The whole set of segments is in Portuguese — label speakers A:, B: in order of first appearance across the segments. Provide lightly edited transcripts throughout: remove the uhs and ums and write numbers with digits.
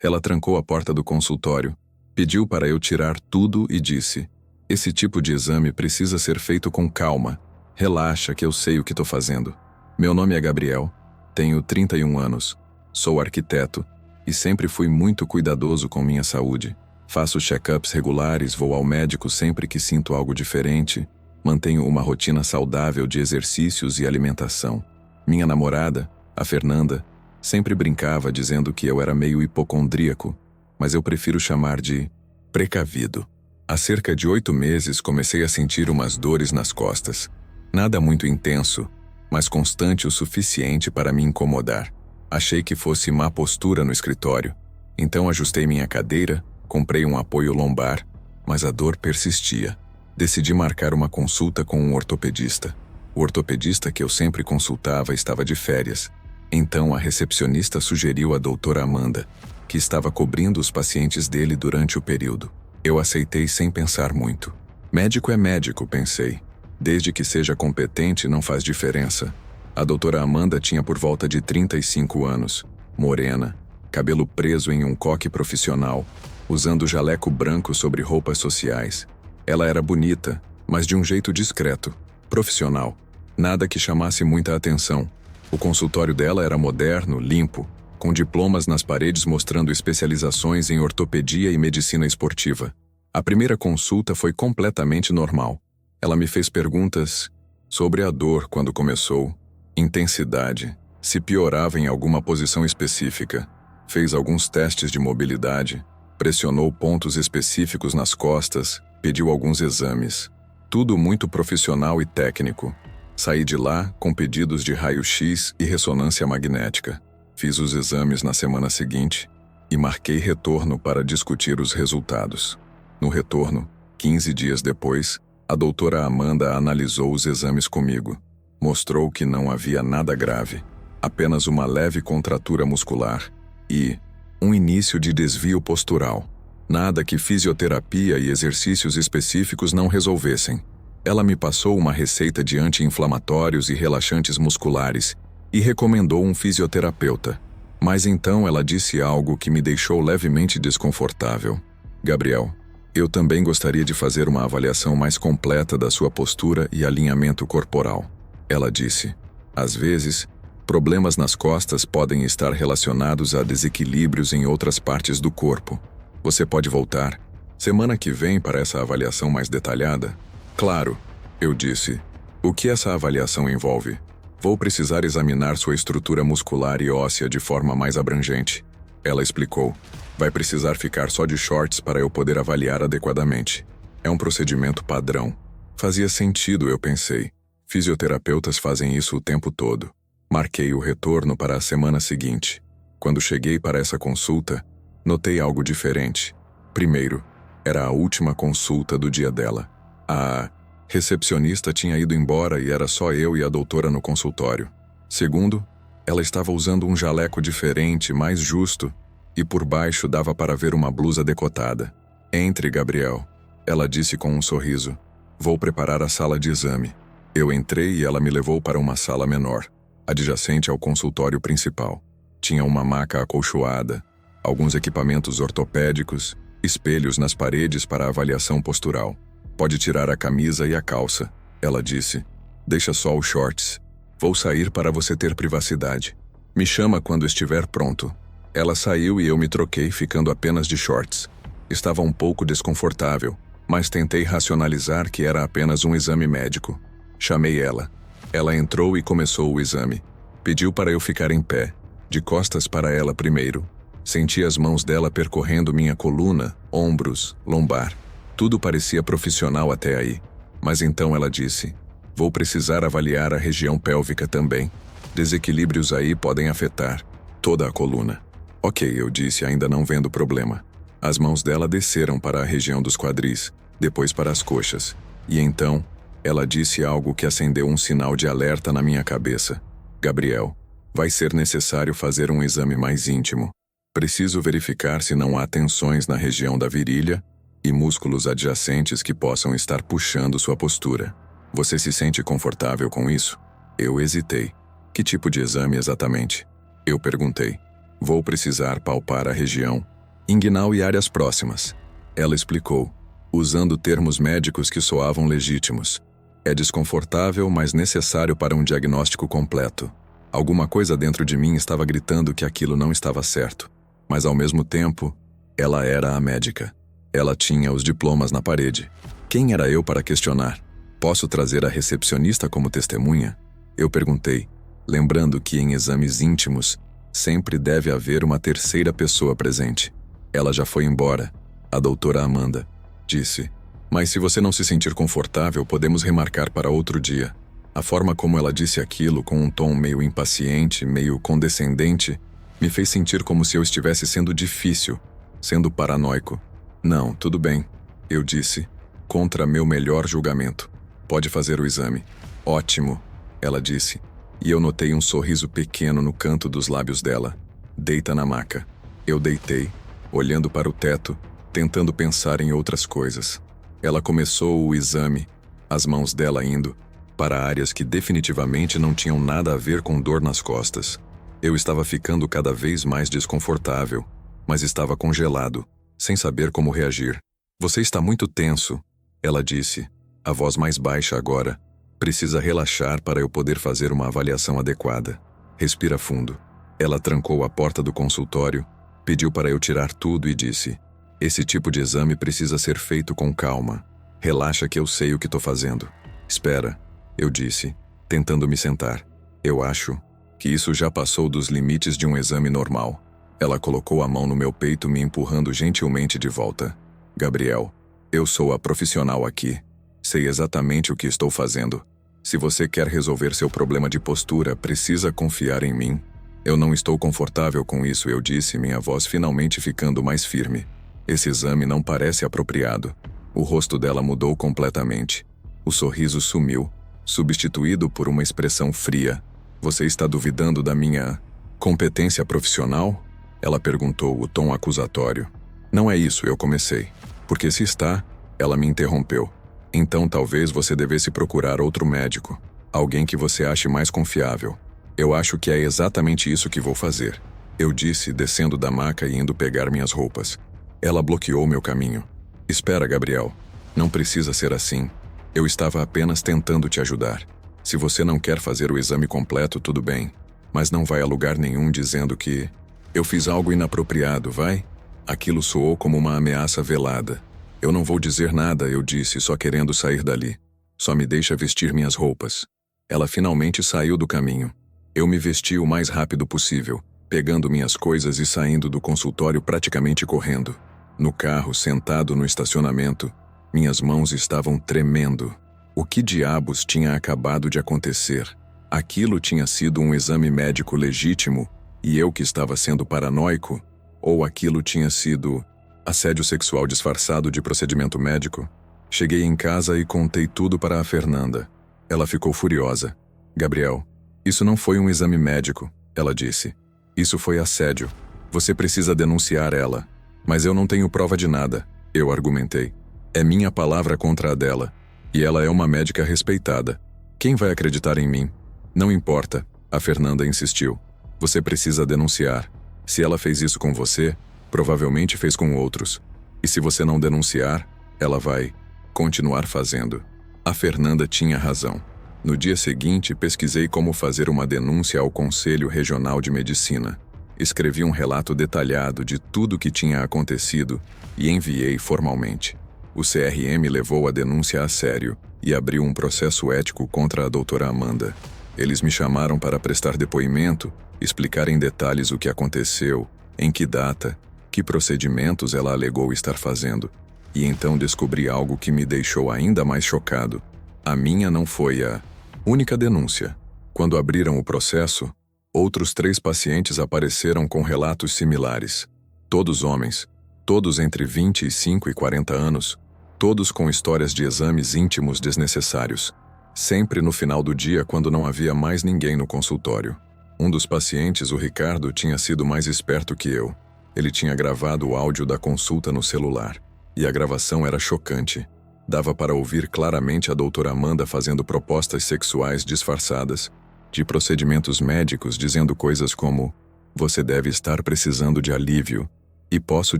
A: Ela trancou a porta do consultório, pediu para eu tirar tudo e disse: "Esse tipo de exame precisa ser feito com calma. Relaxa que eu sei o que estou fazendo. Meu nome é Gabriel, tenho 31 anos, sou arquiteto e sempre fui muito cuidadoso com minha saúde. Faço check-ups regulares, vou ao médico sempre que sinto algo diferente, mantenho uma rotina saudável de exercícios e alimentação. Minha namorada, a Fernanda, sempre brincava dizendo que eu era meio hipocondríaco, mas eu prefiro chamar de precavido. Há cerca de 8 meses comecei a sentir umas dores nas costas. Nada muito intenso, mas constante o suficiente para me incomodar. Achei que fosse má postura no escritório, então ajustei minha cadeira, comprei um apoio lombar, mas a dor persistia. Decidi marcar uma consulta com um ortopedista. O ortopedista que eu sempre consultava estava de férias. Então a recepcionista sugeriu a doutora Amanda, que estava cobrindo os pacientes dele durante o período. Eu aceitei sem pensar muito. Médico é médico, pensei. Desde que seja competente, não faz diferença. A doutora Amanda tinha por volta de 35 anos, morena, cabelo preso em um coque profissional, usando jaleco branco sobre roupas sociais. Ela era bonita, mas de um jeito discreto, profissional. Nada que chamasse muita atenção. O consultório dela era moderno, limpo, com diplomas nas paredes mostrando especializações em ortopedia e medicina esportiva. A primeira consulta foi completamente normal. Ela me fez perguntas sobre a dor quando começou, intensidade, se piorava em alguma posição específica, fez alguns testes de mobilidade, pressionou pontos específicos nas costas, pediu alguns exames. Tudo muito profissional e técnico. Saí de lá com pedidos de raio-x e ressonância magnética. Fiz os exames na semana seguinte e marquei retorno para discutir os resultados. No retorno, 15 dias depois, a doutora Amanda analisou os exames comigo. Mostrou que não havia nada grave, apenas uma leve contratura muscular e um início de desvio postural. Nada que fisioterapia e exercícios específicos não resolvessem. Ela me passou uma receita de anti-inflamatórios e relaxantes musculares e recomendou um fisioterapeuta. Mas então ela disse algo que me deixou levemente desconfortável. "Gabriel, eu também gostaria de fazer uma avaliação mais completa da sua postura e alinhamento corporal." Ela disse: "Às vezes, problemas nas costas podem estar relacionados a desequilíbrios em outras partes do corpo. Você pode voltar semana que vem para essa avaliação mais detalhada?" "Claro", eu disse. "O que essa avaliação envolve?" "Vou precisar examinar sua estrutura muscular e óssea de forma mais abrangente." Ela explicou. "Vai precisar ficar só de shorts para eu poder avaliar adequadamente. É um procedimento padrão." Fazia sentido, eu pensei. Fisioterapeutas fazem isso o tempo todo. Marquei o retorno para a semana seguinte. Quando cheguei para essa consulta, notei algo diferente. Primeiro, era a última consulta do dia dela. A recepcionista tinha ido embora e era só eu e a doutora no consultório. Segundo, ela estava usando um jaleco diferente, mais justo, e por baixo dava para ver uma blusa decotada. "Entre, Gabriel", ela disse com um sorriso. "Vou preparar a sala de exame." Eu entrei e ela me levou para uma sala menor, adjacente ao consultório principal. Tinha uma maca acolchoada, alguns equipamentos ortopédicos, espelhos nas paredes para avaliação postural. "Pode tirar a camisa e a calça", ela disse. "Deixa só os shorts. Vou sair para você ter privacidade. Me chama quando estiver pronto." Ela saiu e eu me troquei, ficando apenas de shorts. Estava um pouco desconfortável, mas tentei racionalizar que era apenas um exame médico. Chamei ela. Ela entrou e começou o exame. Pediu para eu ficar em pé, de costas para ela primeiro. Senti as mãos dela percorrendo minha coluna, ombros, lombar. Tudo parecia profissional até aí. Mas então ela disse: "Vou precisar avaliar a região pélvica também. Desequilíbrios aí podem afetar toda a coluna." "Ok", eu disse, ainda não vendo problema. As mãos dela desceram para a região dos quadris, depois para as coxas. E então, ela disse algo que acendeu um sinal de alerta na minha cabeça. "Gabriel, vai ser necessário fazer um exame mais íntimo. Preciso verificar se não há tensões na região da virilha e músculos adjacentes que possam estar puxando sua postura. Você se sente confortável com isso?" Eu hesitei. "Que tipo de exame exatamente?" Eu perguntei. "Vou precisar palpar a região Inguinal e áreas próximas. Ela explicou, usando termos médicos que soavam legítimos. É desconfortável, mas necessário para um diagnóstico completo. Alguma coisa dentro de mim estava gritando que aquilo não estava certo. Mas ao mesmo tempo, ela era a médica. Ela tinha os diplomas na parede. Quem era eu para questionar? Posso trazer a recepcionista como testemunha? Eu perguntei, lembrando que em exames íntimos, sempre deve haver uma terceira pessoa presente. Ela já foi embora, a doutora Amanda disse. Mas se você não se sentir confortável, podemos remarcar para outro dia. A forma como ela disse aquilo, com um tom meio impaciente, meio condescendente, me fez sentir como se eu estivesse sendo difícil, sendo paranoico. Não, tudo bem, eu disse, contra meu melhor julgamento. Pode fazer o exame. Ótimo, ela disse, e eu notei um sorriso pequeno no canto dos lábios dela. Deita na maca. Eu deitei, olhando para o teto, tentando pensar em outras coisas. Ela começou o exame, as mãos dela indo para áreas que definitivamente não tinham nada a ver com dor nas costas. Eu estava ficando cada vez mais desconfortável, mas estava congelado, sem saber como reagir. Você está muito tenso, ela disse, a voz mais baixa agora. Precisa relaxar para eu poder fazer uma avaliação adequada. Respira fundo. Ela trancou a porta do consultório, pediu para eu tirar tudo e disse: esse tipo de exame precisa ser feito com calma. Relaxa que eu sei o que estou fazendo. Espera, eu disse, tentando me sentar. Eu acho que isso já passou dos limites de um exame normal. Ela colocou a mão no meu peito, me empurrando gentilmente de volta. Gabriel, eu sou a profissional aqui. Sei exatamente o que estou fazendo. Se você quer resolver seu problema de postura, precisa confiar em mim. Eu não estou confortável com isso, eu disse, minha voz finalmente ficando mais firme. Esse exame não parece apropriado. O rosto dela mudou completamente. O sorriso sumiu, substituído por uma expressão fria. Você está duvidando da minha competência profissional? Ela perguntou, o tom acusatório. Não é isso, eu comecei. Porque se está, ela me interrompeu. Então talvez você devesse procurar outro médico. Alguém que você ache mais confiável. Eu acho que é exatamente isso que vou fazer. Eu disse, descendo da maca e indo pegar minhas roupas. Ela bloqueou meu caminho. Espera, Gabriel. Não precisa ser assim. Eu estava apenas tentando te ajudar. Se você não quer fazer o exame completo, tudo bem. Mas não vai a lugar nenhum dizendo que eu fiz algo inapropriado, vai? Aquilo soou como uma ameaça velada. Eu não vou dizer nada, eu disse, só querendo sair dali. Só me deixa vestir minhas roupas. Ela finalmente saiu do caminho. Eu me vesti o mais rápido possível, pegando minhas coisas e saindo do consultório praticamente correndo. No carro, sentado no estacionamento, minhas mãos estavam tremendo. O que diabos tinha acabado de acontecer? Aquilo tinha sido um exame médico legítimo e eu que estava sendo paranoico? Ou aquilo tinha sido assédio sexual disfarçado de procedimento médico? Cheguei em casa e contei tudo para a Fernanda. Ela ficou furiosa. Gabriel, isso não foi um exame médico, ela disse. Isso foi assédio. Você precisa denunciar ela. Mas eu não tenho prova de nada, eu argumentei. É minha palavra contra a dela. E ela é uma médica respeitada. Quem vai acreditar em mim? Não importa, a Fernanda insistiu. Você precisa denunciar. Se ela fez isso com você, provavelmente fez com outros. E se você não denunciar, ela vai continuar fazendo. A Fernanda tinha razão. No dia seguinte, pesquisei como fazer uma denúncia ao Conselho Regional de Medicina. Escrevi um relato detalhado de tudo o que tinha acontecido e enviei formalmente. O CRM levou a denúncia a sério e abriu um processo ético contra a doutora Amanda. Eles me chamaram para prestar depoimento, explicar em detalhes o que aconteceu, em que data, que procedimentos ela alegou estar fazendo. E então descobri algo que me deixou ainda mais chocado. A minha não foi a única denúncia. Quando abriram o processo, outros 3 pacientes apareceram com relatos similares. Todos homens, todos entre 25 e 40 anos, todos com histórias de exames íntimos desnecessários. Sempre no final do dia, quando não havia mais ninguém no consultório. Um dos pacientes, o Ricardo, tinha sido mais esperto que eu. Ele tinha gravado o áudio da consulta no celular. E a gravação era chocante. Dava para ouvir claramente a doutora Amanda fazendo propostas sexuais disfarçadas, de procedimentos médicos, dizendo coisas como: você deve estar precisando de alívio. E posso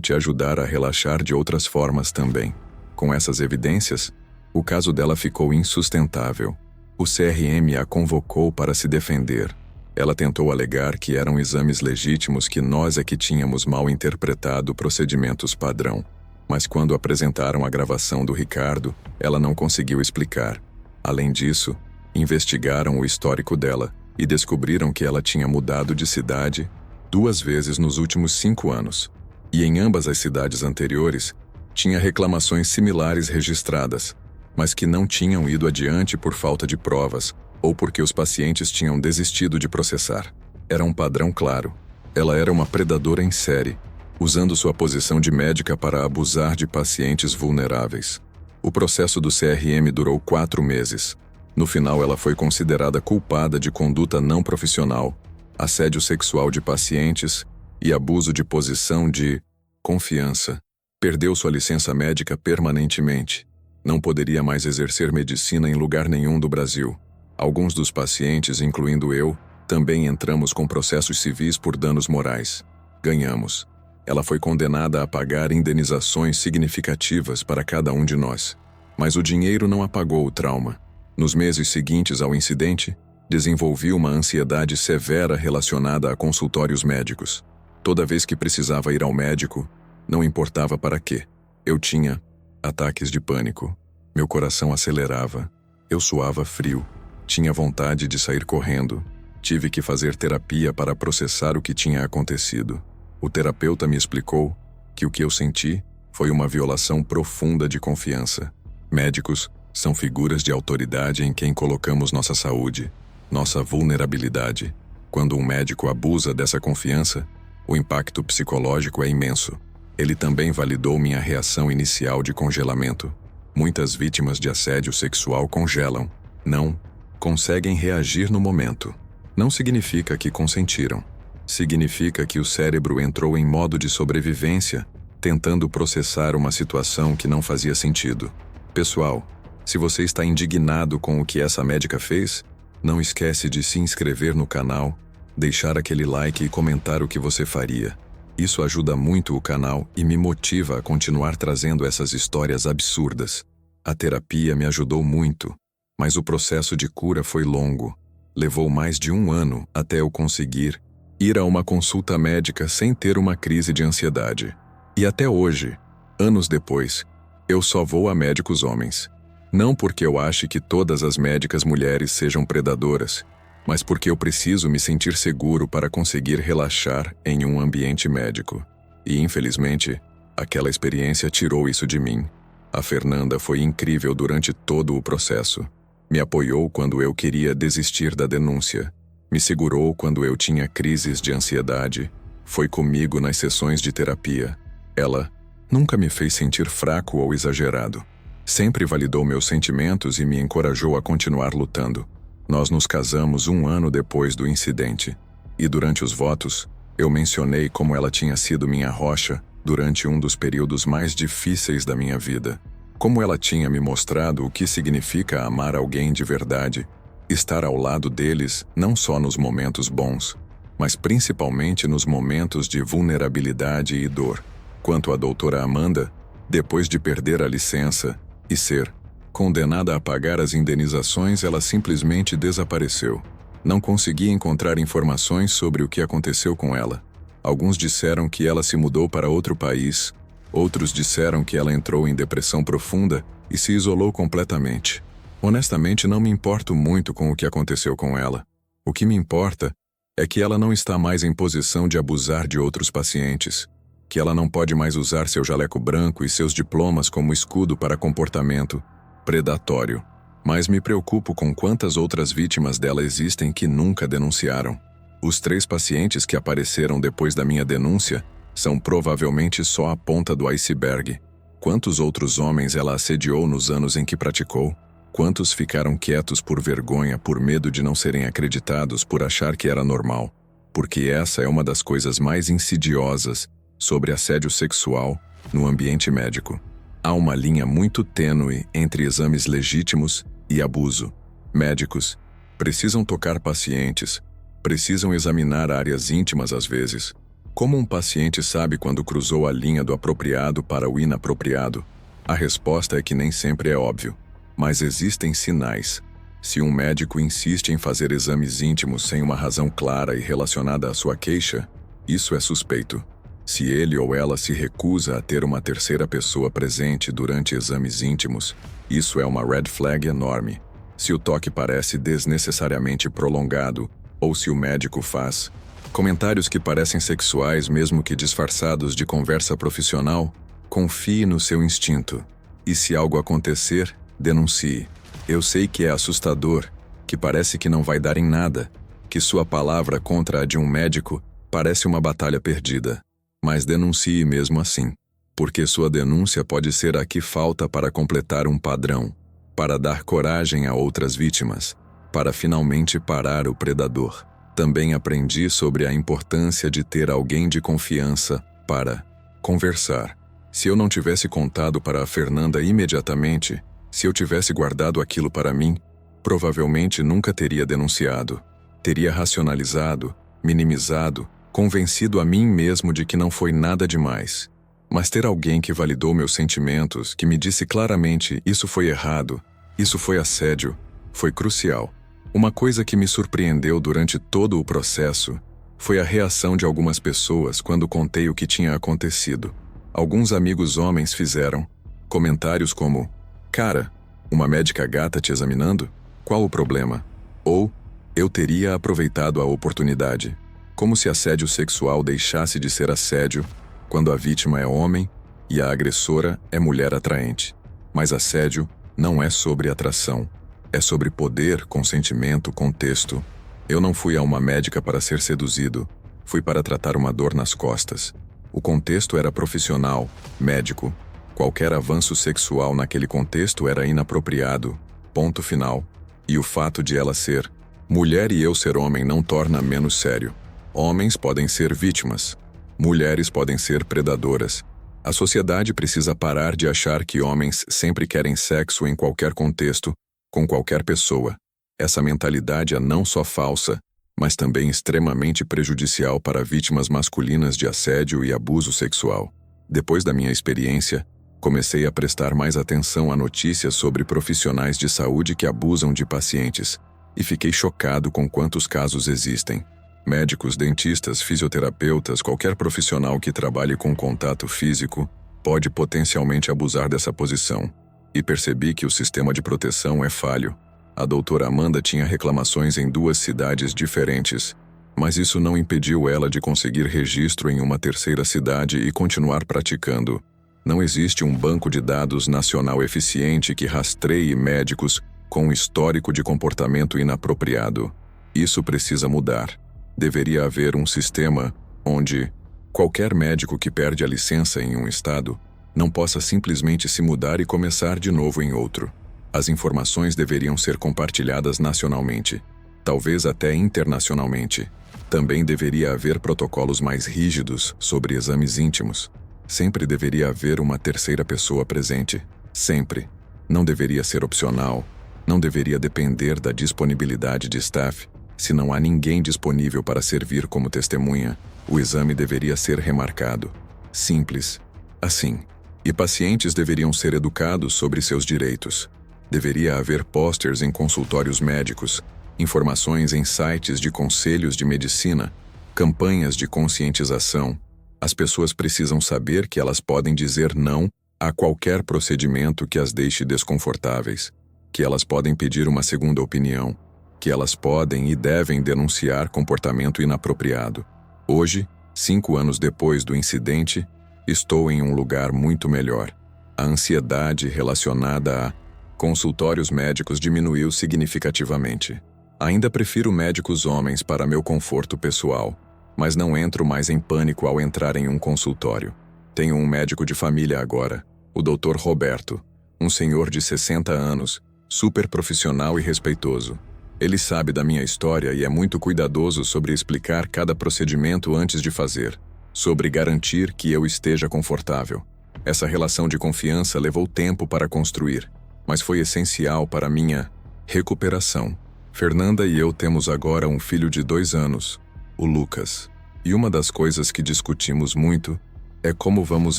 A: te ajudar a relaxar de outras formas também. Com essas evidências, o caso dela ficou insustentável. O CRM a convocou para se defender. Ela tentou alegar que eram exames legítimos, que nós é que tínhamos mal interpretado procedimentos padrão. Mas quando apresentaram a gravação do Ricardo, ela não conseguiu explicar. Além disso, investigaram o histórico dela e descobriram que ela tinha mudado de cidade 2 vezes nos últimos 5 anos. E em ambas as cidades anteriores, tinha reclamações similares registradas, mas que não tinham ido adiante por falta de provas ou porque os pacientes tinham desistido de processar. Era um padrão claro. Ela era uma predadora em série, usando sua posição de médica para abusar de pacientes vulneráveis. O processo do CRM durou 4 meses. No final, ela foi considerada culpada de conduta não profissional, assédio sexual de pacientes e abuso de posição de confiança. Perdeu sua licença médica permanentemente. Não poderia mais exercer medicina em lugar nenhum do Brasil. Alguns dos pacientes, incluindo eu, também entramos com processos civis por danos morais. Ganhamos. Ela foi condenada a pagar indenizações significativas para cada um de nós. Mas o dinheiro não apagou o trauma. Nos meses seguintes ao incidente, desenvolvi uma ansiedade severa relacionada a consultórios médicos. Toda vez que precisava ir ao médico, não importava para quê, eu tinha ataques de pânico. Meu coração acelerava. Eu suava frio. Tinha vontade de sair correndo. Tive que fazer terapia para processar o que tinha acontecido. O terapeuta me explicou que o que eu senti foi uma violação profunda de confiança. Médicos são figuras de autoridade em quem colocamos nossa saúde, nossa vulnerabilidade. Quando um médico abusa dessa confiança, o impacto psicológico é imenso. Ele também validou minha reação inicial de congelamento. Muitas vítimas de assédio sexual congelam. Não conseguem reagir no momento. Não significa que consentiram. Significa que o cérebro entrou em modo de sobrevivência, tentando processar uma situação que não fazia sentido. Pessoal, se você está indignado com o que essa médica fez, não esquece de se inscrever no canal, deixar aquele like e comentar o que você faria. Isso ajuda muito o canal e me motiva a continuar trazendo essas histórias absurdas. A terapia me ajudou muito, mas o processo de cura foi longo. Levou mais de 1 ano até eu conseguir ir a uma consulta médica sem ter uma crise de ansiedade. E até hoje, anos depois, eu só vou a médicos homens. Não porque eu ache que todas as médicas mulheres sejam predadoras, mas porque eu preciso me sentir seguro para conseguir relaxar em um ambiente médico. E, infelizmente, aquela experiência tirou isso de mim. A Fernanda foi incrível durante todo o processo. Me apoiou quando eu queria desistir da denúncia. Me segurou quando eu tinha crises de ansiedade. Foi comigo nas sessões de terapia. Ela nunca me fez sentir fraco ou exagerado. Sempre validou meus sentimentos e me encorajou a continuar lutando. Nós nos casamos 1 ano depois do incidente. E durante os votos, eu mencionei como ela tinha sido minha rocha durante um dos períodos mais difíceis da minha vida. Como ela tinha me mostrado o que significa amar alguém de verdade, estar ao lado deles não só nos momentos bons, mas principalmente nos momentos de vulnerabilidade e dor. Quanto à doutora Amanda, depois de perder a licença e ser condenada a pagar as indenizações, ela simplesmente desapareceu. Não consegui encontrar informações sobre o que aconteceu com ela. Alguns disseram que ela se mudou para outro país, outros disseram que ela entrou em depressão profunda e se isolou completamente. Honestamente, não me importo muito com o que aconteceu com ela. O que me importa é que ela não está mais em posição de abusar de outros pacientes, que ela não pode mais usar seu jaleco branco e seus diplomas como escudo para comportamento predatório. Mas me preocupo com quantas outras vítimas dela existem que nunca denunciaram. Os 3 pacientes que apareceram depois da minha denúncia são provavelmente só a ponta do iceberg. Quantos outros homens ela assediou nos anos em que praticou? Quantos ficaram quietos por vergonha, por medo de não serem acreditados, por achar que era normal? Porque essa é uma das coisas mais insidiosas sobre assédio sexual no ambiente médico. Há uma linha muito tênue entre exames legítimos e abuso. Médicos precisam tocar pacientes, precisam examinar áreas íntimas às vezes, Como um paciente sabe quando cruzou a linha do apropriado para o inapropriado? A resposta é que nem sempre é óbvio, mas existem sinais. Se um médico insiste em fazer exames íntimos sem uma razão clara e relacionada à sua queixa, isso é suspeito. Se ele ou ela se recusa a ter uma terceira pessoa presente durante exames íntimos, isso é uma red flag enorme. Se o toque parece desnecessariamente prolongado, ou se o médico faz comentários que parecem sexuais mesmo que disfarçados de conversa profissional, confie no seu instinto. E se algo acontecer, denuncie. Eu sei que é assustador, que parece que não vai dar em nada, que sua palavra contra a de um médico parece uma batalha perdida. Mas denuncie mesmo assim, porque sua denúncia pode ser a que falta para completar um padrão, para dar coragem a outras vítimas, para finalmente parar o predador. Também aprendi sobre a importância de ter alguém de confiança para conversar. Se eu não tivesse contado para a Fernanda imediatamente, se eu tivesse guardado aquilo para mim, provavelmente nunca teria denunciado. Teria racionalizado, minimizado, convencido a mim mesmo de que não foi nada demais. Mas ter alguém que validou meus sentimentos, que me disse claramente isso foi errado, isso foi assédio, foi crucial. Uma coisa que me surpreendeu durante todo o processo foi a reação de algumas pessoas quando contei o que tinha acontecido. Alguns amigos homens fizeram comentários como: "Cara, uma médica gata te examinando? Qual o problema?" Ou "Eu teria aproveitado a oportunidade." Como se assédio sexual deixasse de ser assédio quando a vítima é homem e a agressora é mulher atraente. Mas assédio não é sobre atração. É sobre poder, consentimento, contexto. Eu não fui a uma médica para ser seduzido. Fui para tratar uma dor nas costas. O contexto era profissional, médico. Qualquer avanço sexual naquele contexto era inapropriado. Ponto final. E o fato de ela ser mulher e eu ser homem não torna menos sério. Homens podem ser vítimas. Mulheres podem ser predadoras. A sociedade precisa parar de achar que homens sempre querem sexo em qualquer contexto, com qualquer pessoa. Essa mentalidade é não só falsa, mas também extremamente prejudicial para vítimas masculinas de assédio e abuso sexual. Depois da minha experiência, comecei a prestar mais atenção a notícias sobre profissionais de saúde que abusam de pacientes, e fiquei chocado com quantos casos existem. Médicos, dentistas, fisioterapeutas, qualquer profissional que trabalhe com contato físico pode potencialmente abusar dessa posição. E percebi que o sistema de proteção é falho. A doutora Amanda tinha reclamações em 2 cidades diferentes, mas isso não impediu ela de conseguir registro em uma terceira cidade e continuar praticando. Não existe um banco de dados nacional eficiente que rastreie médicos com histórico de comportamento inapropriado. Isso precisa mudar. Deveria haver um sistema onde qualquer médico que perde a licença em um estado não possa simplesmente se mudar e começar de novo em outro. As informações deveriam ser compartilhadas nacionalmente, talvez até internacionalmente. Também deveria haver protocolos mais rígidos sobre exames íntimos. Sempre deveria haver uma terceira pessoa presente. Sempre. Não deveria ser opcional. Não deveria depender da disponibilidade de staff. Se não há ninguém disponível para servir como testemunha, o exame deveria ser remarcado. Simples. Assim. E pacientes deveriam ser educados sobre seus direitos. Deveria haver posters em consultórios médicos, informações em sites de conselhos de medicina, campanhas de conscientização. As pessoas precisam saber que elas podem dizer não a qualquer procedimento que as deixe desconfortáveis, que elas podem pedir uma segunda opinião, que elas podem e devem denunciar comportamento inapropriado. Hoje, 5 anos depois do incidente, estou em um lugar muito melhor. A ansiedade relacionada a consultórios médicos diminuiu significativamente. Ainda prefiro médicos homens para meu conforto pessoal, mas não entro mais em pânico ao entrar em um consultório. Tenho um médico de família agora, o Dr. Roberto, um senhor de 60 anos, super profissional e respeitoso. Ele sabe da minha história e é muito cuidadoso sobre explicar cada procedimento antes de fazer, sobre garantir que eu esteja confortável. Essa relação de confiança levou tempo para construir, mas foi essencial para minha recuperação. Fernanda e eu temos agora um filho de 2 anos, o Lucas. E uma das coisas que discutimos muito é como vamos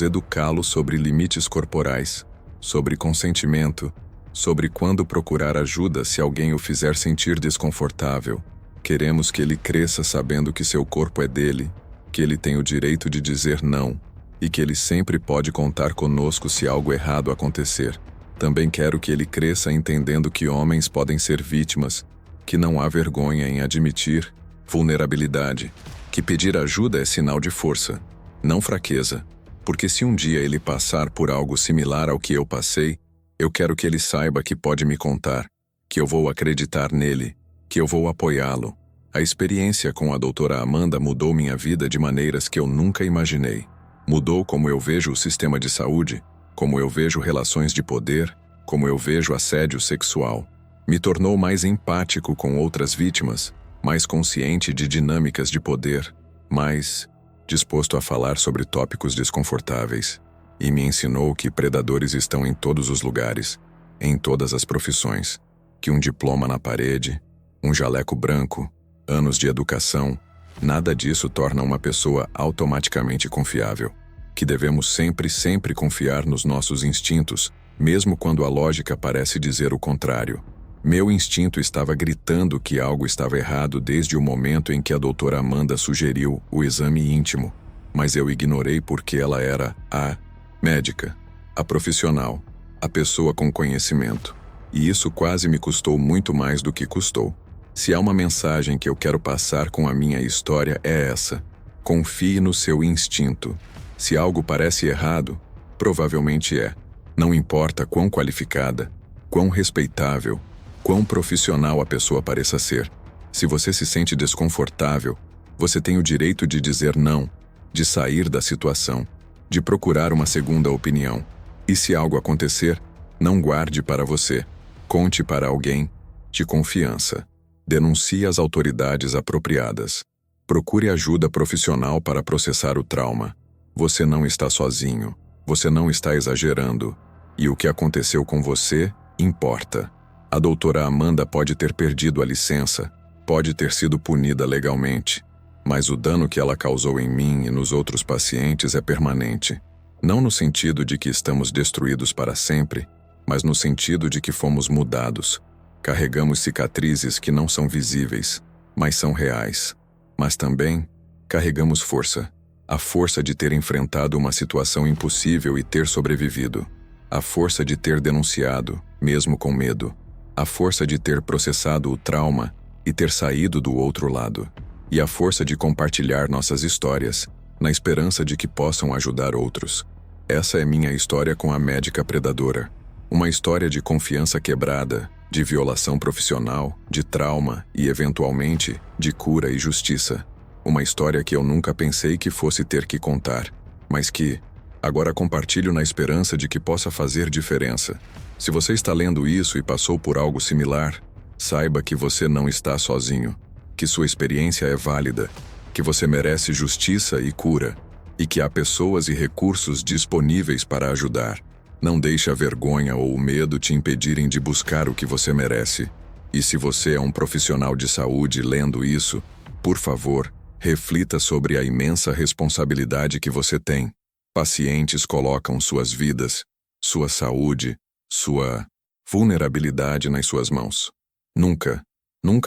A: educá-lo sobre limites corporais, sobre consentimento, sobre quando procurar ajuda se alguém o fizer sentir desconfortável. Queremos que ele cresça sabendo que seu corpo é dele, que ele tem o direito de dizer não e que ele sempre pode contar conosco se algo errado acontecer. Também quero que ele cresça entendendo que homens podem ser vítimas, que não há vergonha em admitir vulnerabilidade, que pedir ajuda é sinal de força, não fraqueza, porque se um dia ele passar por algo similar ao que eu passei, eu quero que ele saiba que pode me contar, que eu vou acreditar nele, que eu vou apoiá-lo. A experiência com a doutora Amanda mudou minha vida de maneiras que eu nunca imaginei. Mudou como eu vejo o sistema de saúde, como eu vejo relações de poder, como eu vejo assédio sexual. Me tornou mais empático com outras vítimas, mais consciente de dinâmicas de poder, mais disposto a falar sobre tópicos desconfortáveis. E me ensinou que predadores estão em todos os lugares, em todas as profissões, que um diploma na parede, um jaleco branco, anos de educação, nada disso torna uma pessoa automaticamente confiável. Que devemos sempre confiar nos nossos instintos, mesmo quando a lógica parece dizer o contrário. Meu instinto estava gritando que algo estava errado desde o momento em que a doutora Amanda sugeriu o exame íntimo, mas eu ignorei porque ela era a médica, a profissional, a pessoa com conhecimento. E isso quase me custou muito mais do que custou. Se há uma mensagem que eu quero passar com a minha história é essa: confie no seu instinto. Se algo parece errado, provavelmente é. Não importa quão qualificada, quão respeitável, quão profissional a pessoa pareça ser. Se você se sente desconfortável, você tem o direito de dizer não, de sair da situação, de procurar uma segunda opinião. E se algo acontecer, não guarde para você. Conte para alguém de confiança. Denuncie as autoridades apropriadas. Procure ajuda profissional para processar o trauma. Você não está sozinho. Você não está exagerando. E o que aconteceu com você importa. A doutora Amanda pode ter perdido a licença, pode ter sido punida legalmente, mas o dano que ela causou em mim e nos outros pacientes é permanente. Não no sentido de que estamos destruídos para sempre, mas no sentido de que fomos mudados. Carregamos cicatrizes que não são visíveis, mas são reais. Mas também carregamos força. A força de ter enfrentado uma situação impossível e ter sobrevivido. A força de ter denunciado, mesmo com medo. A força de ter processado o trauma e ter saído do outro lado. E a força de compartilhar nossas histórias, na esperança de que possam ajudar outros. Essa é minha história com a médica predadora. Uma história de confiança quebrada, de violação profissional, de trauma e, eventualmente, de cura e justiça. Uma história que eu nunca pensei que fosse ter que contar, mas que agora compartilho na esperança de que possa fazer diferença. Se você está lendo isso e passou por algo similar, saiba que você não está sozinho, que sua experiência é válida, que você merece justiça e cura, e que há pessoas e recursos disponíveis para ajudar. Não deixe a vergonha ou o medo te impedirem de buscar o que você merece. E se você é um profissional de saúde lendo isso, por favor, reflita sobre a imensa responsabilidade que você tem. Pacientes colocam suas vidas, sua saúde, sua vulnerabilidade nas suas mãos. Nunca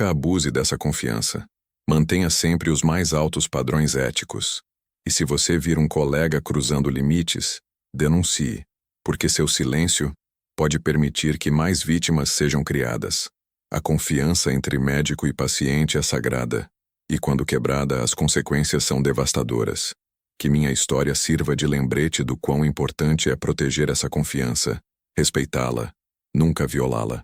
A: abuse dessa confiança. Mantenha sempre os mais altos padrões éticos. E se você vir um colega cruzando limites, denuncie, porque seu silêncio pode permitir que mais vítimas sejam criadas. A confiança entre médico e paciente é sagrada, e quando quebrada, as consequências são devastadoras. Que minha história sirva de lembrete do quão importante é proteger essa confiança, respeitá-la, nunca violá-la.